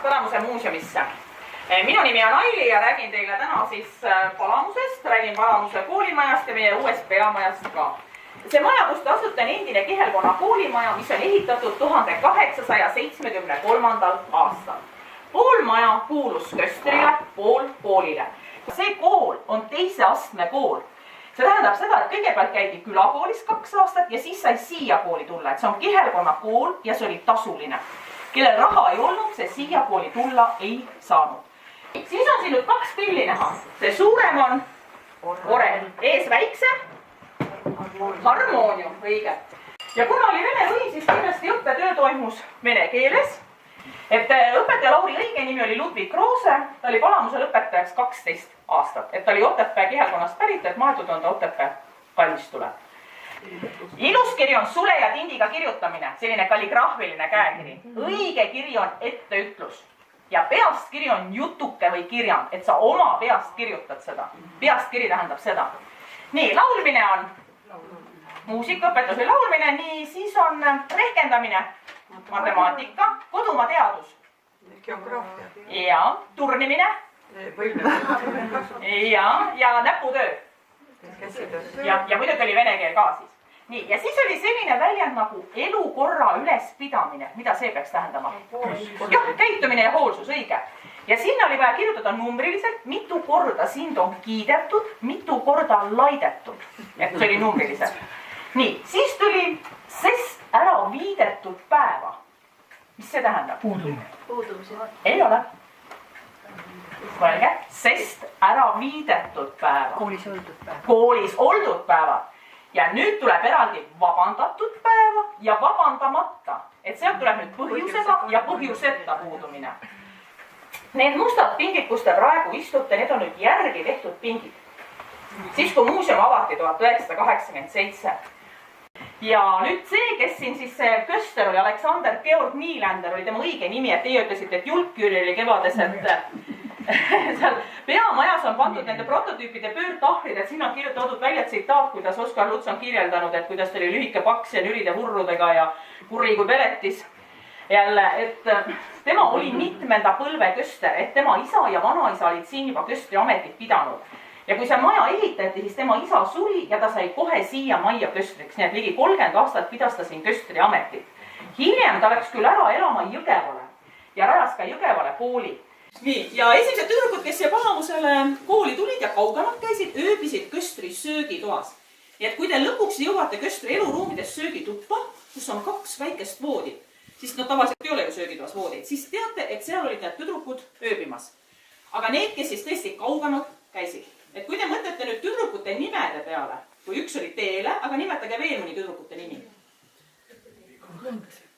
tulemast Palamuse muuseumisse. Minu nimi on Aili ja räägin teile täna siis Palamusest, räägin Palamuse koolimajast ja meie uuest peamajast ka. See maja, kus te asute, on endine Kihelkonna koolimaja, mis on ehitatud 1873. aastal. Pool maja kuulus Köstrile, pool koolile. See kool on teise astme kool. See tähendab seda, et kõigepealt käidi külakoolis 2 aastat ja siis sai siia kooli tulla. Et see on Kihelkonna kool ja see oli tasuline. Kellel raha ei olnud, see siia kooli tulla ei saanud. Siis on siin nüüd 2 pilli näha. See suurem on Ore, ees väiksem, Harmoonium, õige. Ja kuna oli vene võim, siis kindlasti õppetöö toimus vene keeles. Et õpetaja Lauri õige nimi oli Ludvig Roose, ta oli Palamusel õpetajaks 12 aastat. Et ta oli Otepää Kihelkonnast pärit, et maetud on ta Otepää kalmistule. Iluskiri on sule ja tindiga kirjutamine, selline kalligraafiline käekiri. Õige kiri on etteütlus. Ja peast kiri on jutuke või kirjand, et sa oma peast kirjutad seda. Peast kiri tähendab seda. Nii, laulmine on muusikaõpetus või laulmine, nii siis on rehkendamine, matemaatika, kodumaa teadus. Ja turnimine. Ja näputöö. Ja muidugi oli vene keel ka siis. Nii, ja siis oli selline väljend nagu elukorra ülespidamine. Mida see peaks tähendama? Jah, käitumine ja hoolsus, õige. Ja sinna oli vaja kirjutada numbriliselt, mitu korda sind on kiidetud, mitu korda laidetud. Et see oli numbriliselt. Nii, siis tuli sest ära viidetud päeva. Mis see tähendab? Puudumise. Ei ole. Mõelge, sest ära viidetud päeva. Koolis oldud päeva. Koolis oldud päeva. Ja nüüd tuleb eraldi vabandatud päeva ja vabandamata. Et sealt tuleb nüüd põhjusega ja põhjuseta puudumine. Need mustad pingid, kus te praegu istute, need on nüüd järgi tehtud pingid. Siis kui muuseum avati 1987. Ja nüüd see, kes siin siis Köster oli, Aleksander Georg Niiländer oli tema õige nimi, et teie ütlesite, et Julkjüri oli kevades, et seal peamajas on pandud nende prototüüpide pöörtahvlid, et siin on kirjutatud välja tsitaat, kuidas Oskar Luts on kirjeldanud, et kuidas ta oli lühike paks ja nüride vurrudega ja kuri kui peletis. Jälle, et tema oli mitmenda põlve Köster, et tema isa ja vanaisa olid siin juba Köstri ametit pidanud. Ja kui see maja ehitati, siis tema isa suri ja ta sai kohe siia majja Köstriks, nii et ligi 30 aastat pidas ta siin Köstri ametit. Hiljem ta läks küll ära elama Jõgevale ja rajas ka Jõgevale kooli. Nii, ja esimesed tüdrukud, kes siia Palamusele kooli tulid ja kaugemalt käisid, ööbisid Köstri söögitoas. Nii et kui te lõpuks jõuate Köstri eluruumides söögituppa, kus on 2 väikest voodit, siis no tavaliselt ei ole ju söögitoas voodid, siis teate, et seal olid need tüdrukud ööbimas. Aga need, kes siis tõesti kaugemalt käisid. Et kui te mõtlete nüüd tüdrukute nimede peale, kui üks oli Teele, aga nimetage veel mõni tüdrukute nimi.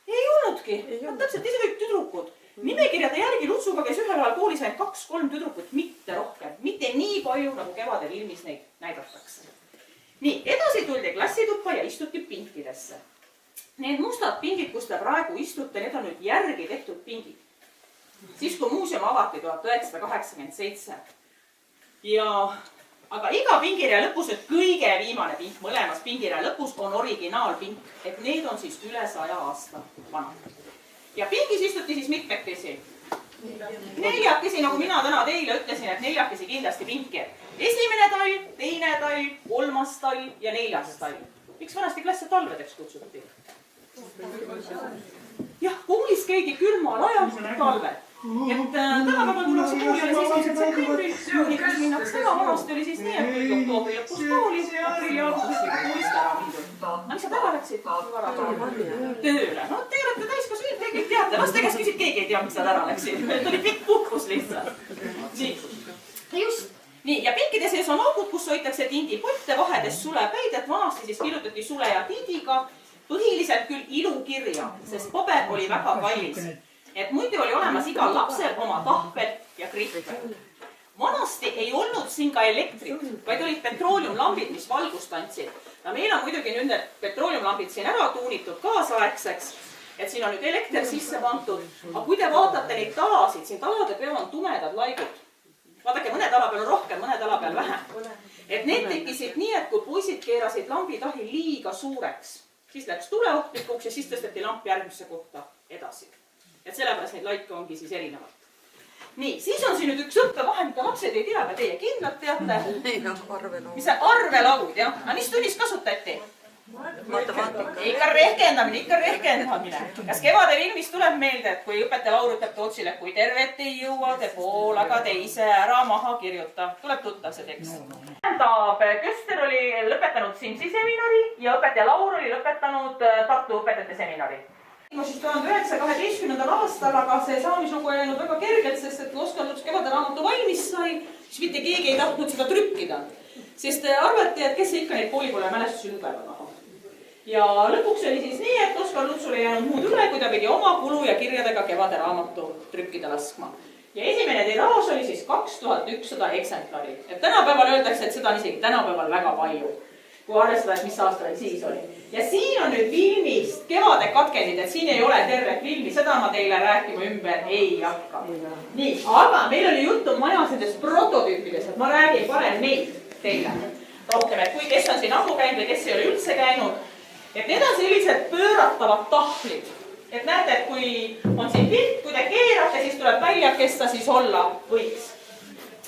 Ei olnudki. Täpselt, ise kõik tüdrukud. Nimekirjade järgi Lutsuga käis ühel ajal koolis ainult 2-3 tüdrukut, mitte rohkem. Mitte nii palju, nagu kevadel ilmis neid näidatakse. Nii, edasi tuldi klassituppa ja istuti pinkidesse. Need mustad pingid, kus te praegu istute, need on nüüd järgi tehtud pingid. Siis kui muuseum avati 1987. Aga iga pingirea lõpus, et kõige viimane pink, mõlemas pingirea lõpus on originaalpink, et need on siis üle 100 aasta vanad. Ja pingis istuti siis mitmekesi. Neljakesi, nagu mina täna teile ütlesin, et neljakesi kindlasti pinki. Esimene talv, teine talv, 3. talv ja 4. talv. Miks vanasti klasse talvedeks kutsuti? Jah, koolis käidi külmal ajal talvel. Et tänapäeval tullakse kooli oli 1. septembril, juunikuus minnakse täna, vanasti oli siis nii, et tuli oktoobri lõpus kooli, aprilli alguses koolist ära mindud. Aga mis sa täna läksid? Tööle. No te olete täiskasvanud, te kõik teate. Laste käest küsid, keegi ei tea, miks sa täna läksid. Tuli pikk puhkus lihtsalt. Nii, just. Nii, ja pinkide sees on augud, kus hoitakse tindipotte vahedes sulepäid, et vanasti siis kirjutati sule ja tindiga. Põhiliselt küll ilukirja, sest paber oli väga kallis. Et muidu oli olemas igal lapsel oma tahvel ja krihvel. Vanasti ei olnud siin ka elektrit, vaid olid petrooliumlambid, mis valgust andsid. Ja meil on muidugi nüüd need petrooliumlambid siin ära tuunitud kaasaegseks, et siin on nüüd elekter sisse pandud. Aga kui te vaatate neid talasid, siin talade peal on tumedad laigud. Vaadake, mõned ala peal on rohkem, mõned ala peal vähem. Et need tekkisid nii, et kui poisid keerasid lambitahi liiga suureks, siis läks tuleohtikuks ja siis tõsteti lamp järgmisse kohta edasi. et sellepärast neid laike ongi siis erinevalt. Nii, siis on siin nüüd üks õppevahend, mida lapsed ei tea, aga teie kindlalt teate. Mis see arvelaud, jah? Aga mis tunnis kasutati? Ikka rehkendamine. Kas kevade filmis tuleb meelde, et kui õpetaja Laur ütleb Tootsile, kui tervet ei jõua, te pool, aga te ise ära maha kirjuta. Tuleb tuttav see tekst. Tähendab, Köster oli lõpetanud Simsi seminari ja õpetaja Laur oli lõpetanud Tartu õpetajate seminari. Siis 1912. aastal, aga see saamislugu ei jäänud väga kergelt, sest et kui Oskar Luts kevade raamatu valmis sai, siis mitte keegi ei tahtnud seda trükkida. Sest arvati, et kes ikka neid koolipõle mälestusi lugema tahab. Ja lõpuks oli siis nii, et Oskar Lutsul ei jäänud muud üle, kui ta pidi oma kulu ja kirjadega kevade raamatu trükkida laskma. Ja esimene tiraaž oli siis 2100 eksemplari. Et tänapäeval öeldakse, et seda on isegi tänapäeval väga palju, kui arvestada, et mis aasta siis oli. Ja siin on nüüd filmist kevade katkendid, et siin ei ole terve filmi, seda ma teile rääkima ümber ei hakka. Nii, aga meil oli juttu majas nendest prototüüpidest, et ma räägin parem neid teile rohkem, et kui kes on siin ammu käinud või kes ei ole üldse käinud, et need on sellised pööratavad tahvlid. Et näete, et kui on siin pilt, kui te keerate, siis tuleb välja, kes ta siis olla võiks.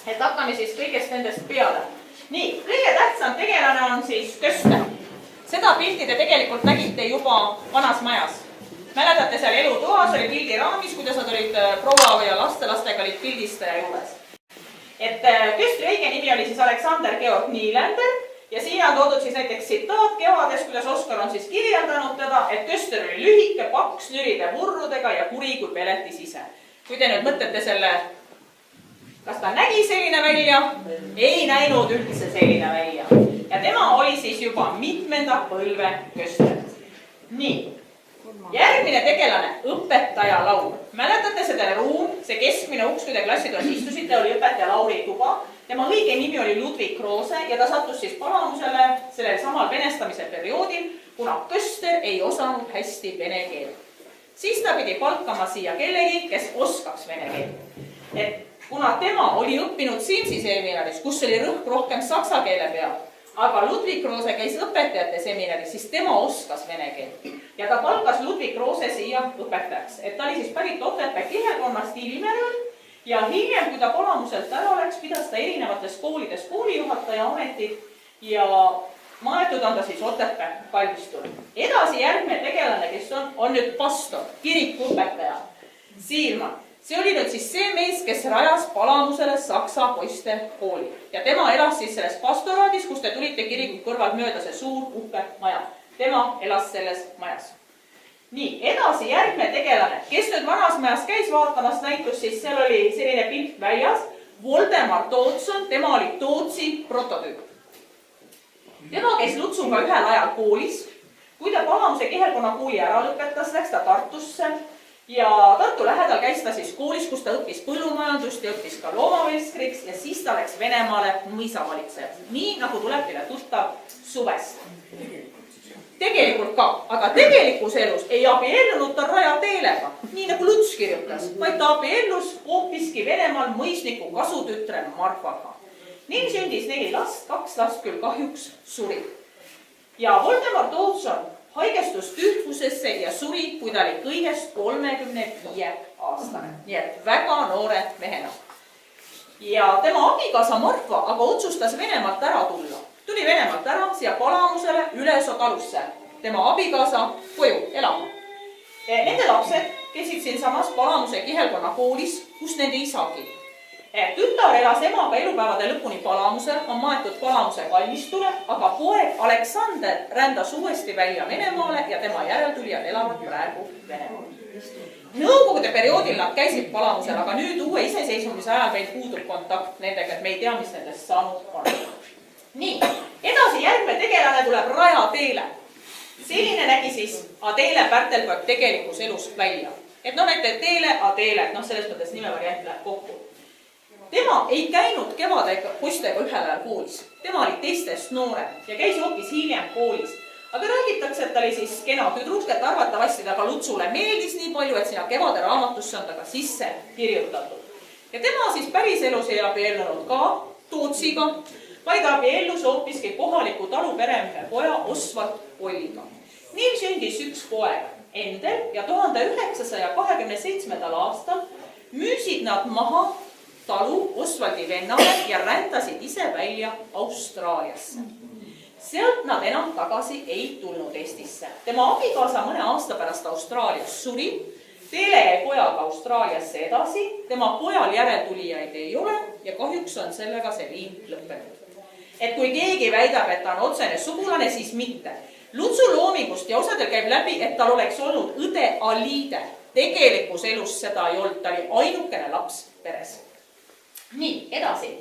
Et hakkame siis kõigest nendest peale. Nii, kõige tähtsam tegelane on siis Köster. Seda pilti te tegelikult nägite juba vanas majas. Mäletate seal elutoas oli pildiraamis, kuidas nad olid proua ja lastega olid pildistaja juures. Et Köstri õige nimi oli siis Alexander Georg Nielander ja siin on toodud siis näiteks tsitaat kevades, kuidas Oskar on siis kirjeldanud teda, et Köster oli lühike, paks, nüride vurrudega ja kuri kui peletis ise. Kui te nüüd mõtlete selle, kas ta nägi selline välja? Ei näinud üldse selline välja. Ja tema oli siis juba mitmenda põlve Köster. Nii, järgmine tegelane, õpetaja Laur. Mäletate seda ruum, see keskmine uks, kui te klassitoas istusite, oli õpetaja Lauri tuba. Tema õige nimi oli Ludwig Roose ja ta sattus siis palamusele sellel samal venestamise perioodil, kuna Köster ei osanud hästi vene keelt. Siis ta pidi palkama siia kellegi, kes oskaks vene keelt. Et kuna tema oli õppinud Simsi seminaris, kus oli rõhk rohkem saksa keele peal, aga Ludwig Roose käis õpetajate seminaris, siis tema oskas vene keelt. Ja ta palkas Ludwig Roose siia õpetajaks. Et ta oli siis pärit Otepää kihelkonnast Iilimerel ja hiljem, kui ta palamuselt ära läks, pidas ta erinevates koolides koolijuhataja ametit ja maetud on ta siis Otepää kalmistul. Edasi järgmine tegelane, kes on nüüd pastor, kirikuõpetaja, Siilman. See oli nüüd siis see mees, kes rajas palamusele saksa poiste kooli. Ja tema elas siis selles pastoraadis, kus te tulite kiriku kõrval mööda see suur uhke maja. Tema elas selles majas. Nii, edasi järgmine tegelane, kes nüüd vanas majas käis vaatamas näitus, siis seal oli selline pilt väljas. Voldemar Tootson, tema oli Tootsi prototüüp. Tema käis Lutsuga ühel ajal koolis. Kui ta palamuse kihelkonna kooli ära lõpetas, läks ta Tartusse. Ja Tartu lähedal käis ta siis koolis, kus ta õppis põllumajandust ja õppis ka loomavelskriks ja siis ta läks Venemaale mõisavalitsejaks. Nii nagu tuleb teile tuttav Suvest. Tegelikult ka, aga tegelikus elus ei abiellunud ta Raja Teelega, nii nagu Luts kirjutas, vaid ta abiellus hoopiski Venemaal mõisniku kasutütre Marfaga. Neil sündis 4 last, 2 last küll kahjuks suri. Ja Voldemar Tootson haigestus tühvusesse ja suri, kui ta oli kõigest 35 aastane. Nii et väga noore mehena. Ja tema abikaasa Marfa aga otsustas Venemaalt ära tulla. Tuli Venemaalt ära siia palamusele Üleso talusse. Tema abikaasa koju elama. Nende lapsed käisid siin samas palamuse kihelkonna koolis, kus nende isagi. Tütar elas emaga elupäevade lõpuni palamusel, on maetud palamuse kalmistule, aga poeg Aleksander rändas uuesti välja Venemaale ja tema järeltulijad elavad praegu Venemaal. Nõukogude perioodil nad käisid palamusel, aga nüüd uue iseseisvumise ajal meil puudub kontakt nendega, et me ei tea, mis nendest saanud on. Nii, edasi järgmine tegelane tuleb Raja Teele. Selline nägi siis Adele Pärtelberg tegelikus elus välja. Et näete Teele, Adele, selles mõttes nimevariant läheb kokku. Tema ei käinud kevade poistega ühel ajal koolis. Tema oli teistest noorem ja käis hoopis hiljem koolis. Aga räägitakse, et ta oli siis kena tüdruk, et arvatavasti ta ka Lutsule meeldis nii palju, et sinna kevade raamatusse on ta ka sisse kirjutatud. Ja tema siis päriselus ei abiellunud ka Tootsiga, vaid abiellus hoopiski kohaliku taluperemehe poja Oswald Olliga. Neil sündis üks poeg, endel ja 1927. aastal müüsid nad maha talu Osvaldi vennale ja rändasid ise välja Austraaliasse. Sealt nad enam tagasi ei tulnud Eestisse. Tema abikaasa mõne aasta pärast Austraalias suri. Teele jäi pojaga Austraaliasse edasi, tema pojal järeltulijaid ei ole ja kahjuks on sellega see liin lõppenud. Et kui keegi väidab, et ta on otsene sugulane, siis mitte. Lutsu loomingust ja osadel käib läbi, et tal oleks olnud õde Aliide. Tegelikus elus seda ei olnud, ta oli ainukene laps peres. Nii, edasi.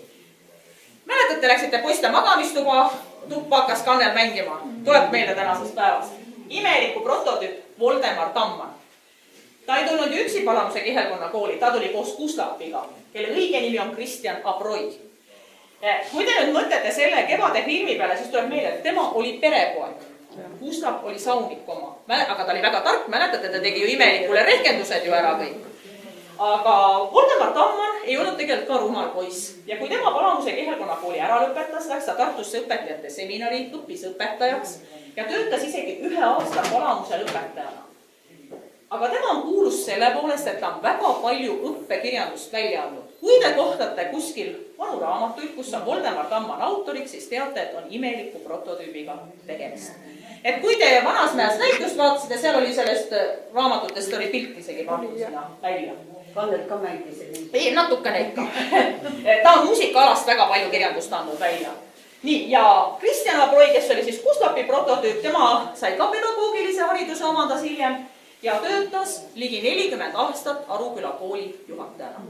Mäletate, läksite poiste magamistuba, tuppa hakkas Kannel mängima. Tuleb meile tänasest päevast. Imeliku prototüüp Voldemar Tamman. Ta ei tulnud ju üksi Palamuse kihelkonna kooli, ta tuli koos Gustaviga, kelle õige nimi on Kristjan Abroi. Kui te nüüd mõtlete selle kevade filmi peale, siis tuleb meile, et tema oli perepoeg. Gustav oli saunik oma, aga ta oli väga tark, mäletate, ta tegi ju imelikule rehkendused ju ära kõik. Aga Voldemar Tamman ei olnud tegelikult ka rumal poiss. Ja kui tema Palamuse kihelkonna kooli ära lõpetas, läks ta Tartusse õpetajate seminari, õppis õpetajaks ja töötas isegi 1 aasta Palamuse õpetajana. Aga tema on kuulus selle poolest, et ta on väga palju õppekirjandust välja andnud. Kui te kohtate kuskil vanu raamatuid, kus on Voldemar Tamman autoriks, siis teate, et on imeliku prototüübiga tegemist. Et kui te Vanasmäes näitust vaatasite, seal oli sellest raamatutest oli pilt isegi pandud sinna välja. Kannel ka mängis. Ei, natukene ikka. Ta on muusikaalast väga palju kirjandust andnud välja. Nii, ja Kristjan Abroi, kes oli siis Gustavi prototüüp, tema sai ka pedagoogilise hariduse omandas hiljem ja töötas ligi 40 aastat Aruküla kooli juhatajana.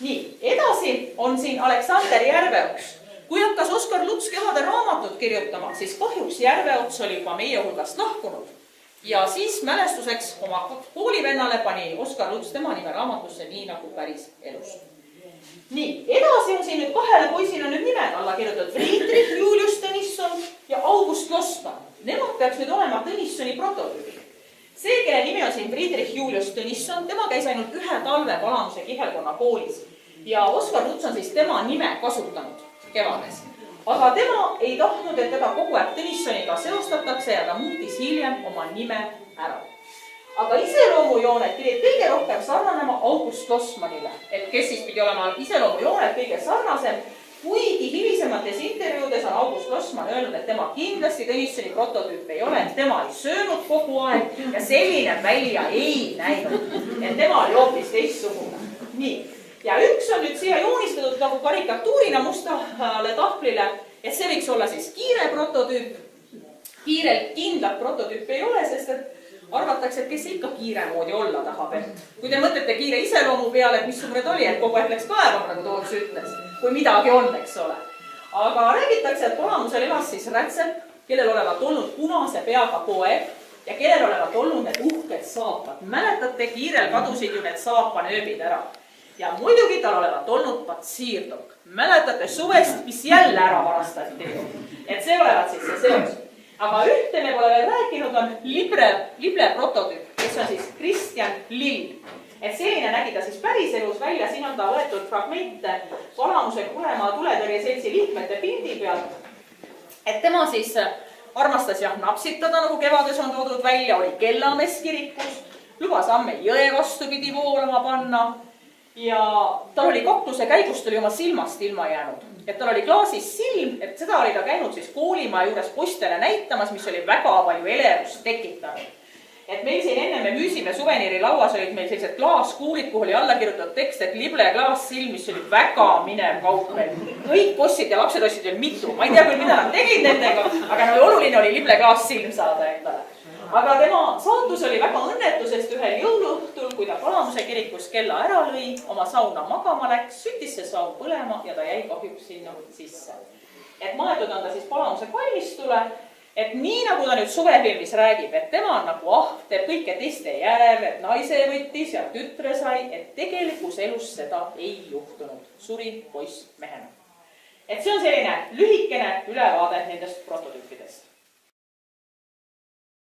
Nii, edasi on siin Aleksander Järveots. Kui hakkas Oskar Luts kevade raamatut kirjutama, siis kahjuks Järveots oli juba meie hulgast lahkunud. Ja siis mälestuseks oma koolivennale pani Oskar Luts tema nime raamatusse nii nagu päris elus. Nii, edasi on siin nüüd 2 poisile nüüd nimed alla kirjutatud. Friedrich Julius Tõnisson ja August Lostman. Nemad peaks nüüd olema Tõnissoni prototüübid. See, kelle nimi on siin Friedrich Julius Tõnisson, tema käis ainult 1 talve Palamuse kihelkonna koolis. Ja Oskar Luts on siis tema nime kasutanud kevades. Aga tema ei tahtnud, et teda kogu aeg Tõnissoniga seostatakse ja ta muutis hiljem oma nime ära. Aga iseloomujoonet pidid kõige rohkem sarnanema August Lostmanile, et kes siis pidi olema iseloomujoonet kõige sarnasem, kuigi hilisemates intervjuudes on August Lostman öelnud, et tema kindlasti Tõnissoni prototüüp ei ole, et tema ei söönud kogu aeg ja selline välja ei näinud, et tema oli hoopis teistsugune. Nii, ja üks on nüüd siia joonistatud nagu karikatuurina mustale tahvlile, et see võiks olla siis kiire prototüüp. Kiirelt kindlat prototüüpi ei ole, sest et arvatakse, et kes ikka kiire moodi olla tahab, et kui te mõtlete kiire iseloomu peale, et missugune ta oli, et kogu aeg läks kaevama, nagu Toots ütles, kui midagi on, eks ole. Aga räägitakse, et Palamusel elas siis rätsep, kellel olevat olnud punase peaga poeg ja kellel olevat olnud need uhked saapad. Mäletate, kiirel kadusid ju need saapanööbid ära. Ja muidugi tal olevat olnud patsiirdok. Mäletate suvest, mis jälle ära varastati. Et see olevat siis see seos. Aga ühte me pole veel rääkinud, on Lible prototüüp, kes on siis Kristjan Lill. Et selline nägi ta siis päriselus välja, siin on ta võetud fragmente Palamuse Kulemaa tuletõrje seltsi liikmete pildi pealt. Et tema siis armastas jah napsitada, nagu kevades on toodud välja, oli kellamees kirikus, lubas amme jõe vastupidi voolama panna ja tal oli kakluse käigust oli oma silmast ilma jäänud. Et tal oli klaasis silm, et seda oli ta käinud siis koolimaa juures postele näitamas, mis oli väga palju elevust tekitanud. Et meil siin enne me müüsime suveniiri lauas olid meil sellised klaaskuulid, kuhu oli alla kirjutatud tekst, et Lible klaassilm, mis oli väga minev kaup meil. Kõik ostsid ja lapsed ostsid veel mitu. Ma ei tea küll, mida nad tegid nendega, aga oluline oli Lible klaassilm saada endale. Aga tema saatus oli väga õnnetu, sest ühel jõuluõhtul, kui ta Palamuse kirikus kella ära lõi, oma sauna magama läks, süttis see saun põlema ja ta jäi kahjuks sinna sisse. Et maetud on ta siis Palamuse kalmistule, et nii nagu ta nüüd suvefilmis räägib, et tema on nagu teeb kõike teiste järel, et naise võttis ja tütre sai, et tegelikus elus seda ei juhtunud. Suri poiss mehena. Et see on selline lühikene ülevaade nendest prototüüpidest.